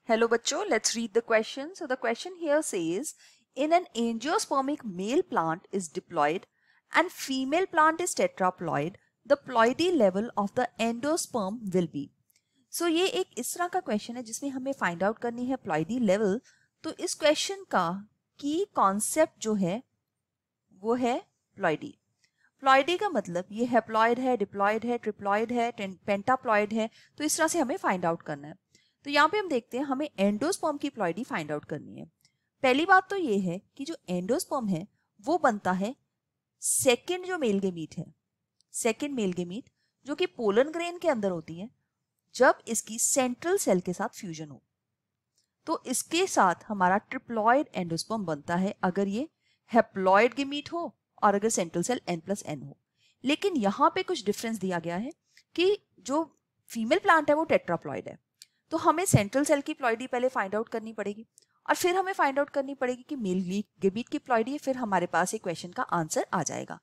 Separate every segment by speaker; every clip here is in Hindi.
Speaker 1: Hello bachcho, let's read the question. So the question here says, in an angiospermic male plant is diploid and female plant is tetraploid, the ploidy level of the endosperm will be. So ये एक इस तरह का क्वेश्चन है जिसमें हमें फाइंड आउट करनी है प्लॉइडी लेवल. तो इस क्वेश्चन का की कॉन्सेप्ट जो है वो है प्लॉइडी. प्लॉइडी का मतलब ये हैप्लॉइड है, डिप्लॉइड है, ट्रिप्लॉइड है, पेंटाप्लॉइड है. तो इस तरह से हमें फाइंड आउट करना है. तो यहाँ पे हम देखते हैं हमें एंडोस्पर्म की प्लॉइडी फाइंड आउट करनी है. पहली बात तो ये है कि जो एंडोस्पर्म है वो बनता है सेकेंड जो मेल गेमीट है, सेकेंड मेल गेमीट जो कि पोलन ग्रेन के अंदर होती है जब इसकी सेंट्रल सेल के साथ फ्यूजन हो. तो इसके साथ हमारा ट्रिप्लॉइड एंडोस्पर्म बनता है अगर ये हैप्लॉइड गेमीट हो और अगर सेंट्रल सेल n+n हो. लेकिन यहाँ पे कुछ डिफरेंस दिया गया है कि जो फीमेल प्लांट है वो टेट्राप्लॉइड है. तो हमें सेंट्रल सेल की प्लॉइडी पहले फाइंड आउट करनी पड़ेगी और फिर हमें फाइंड आउट करनी पड़ेगी कि मेल गेमीट की प्लॉइडी है. फिर हमारे पास एक क्वेश्चन का आंसर आ जाएगा.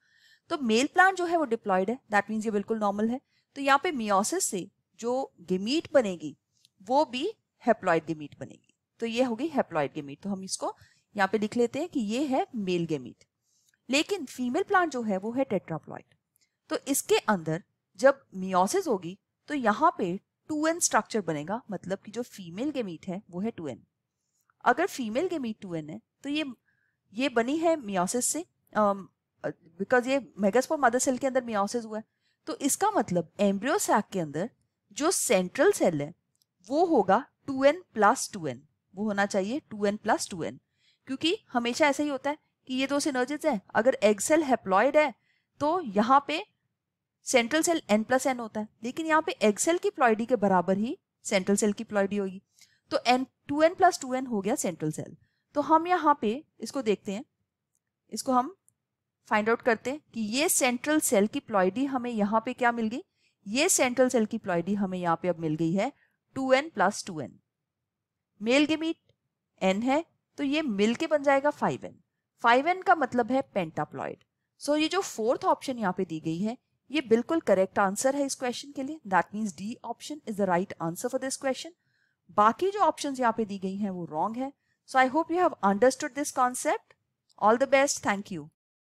Speaker 1: तो मेल प्लांट जो है वो डिप्लॉइड है, दैट मीन्स ये बिल्कुल नॉर्मल है. तो यहाँ पे मियोसिस से जो गेमीट बनेगी वो भी हैप्लॉइड गेमीट बनेगी. तो ये होगी हैप्लॉइड गेमीट. तो हम इसको यहाँ पे लिख लेते हैं कि ये है मेल गेमीट. लेकिन फीमेल प्लांट जो है वो है टेट्राप्लॉइड. तो इसके अंदर जब मियोसिस होगी तो यहाँ पे 2n स्ट्रक्चर बनेगा, मतलब कि जो फीमेल गेमीट है वो है 2n. अगर फीमेल गेमीट 2n है तो ये बनी है मियोसिस से, बिकॉज ये मेगास्पोर मदर सेल के अंदर मियोसिस हुआ है. तो इसका मतलब एम्ब्रियो सैक के अंदर जो सेंट्रल सेल है वो होगा 2n+2n. वो होना चाहिए 2n+2n, क्योंकि हमेशा ऐसा ही होता है कि ये दो सिनर्जिड्स है. अगर एग सेल हैप्लॉइड है तो यहाँ पे सेंट्रल सेल n+n होता है, लेकिन यहाँ पे एग सेल की प्लॉइडी के बराबर ही सेंट्रल सेल की प्लॉइडी होगी. तो 2n+2n हो गया सेंट्रल सेल. तो हम यहाँ पे इसको देखते हैं, इसको हम फाइंड आउट करते हैं कि ये सेंट्रल सेल की प्लॉइडी हमें यहाँ पे क्या मिल गई. ये सेंट्रल सेल की प्लॉइडी हमें यहाँ पे अब मिल गई है 2n+2n. मेल गेमीट n है तो ये मिल के बन जाएगा 5n. 5n का मतलब है पेंटाप्लॉइड. सो ये जो फोर्थ ऑप्शन यहाँ पे दी गई है ये बिल्कुल करेक्ट आंसर है इस क्वेश्चन के लिए. That means D option is the right answer for this question. बाकी जो ऑप्शंस यहाँ पे दी गई हैं वो रॉन्ग है. So I hope you have understood this concept. All the best. Thank you.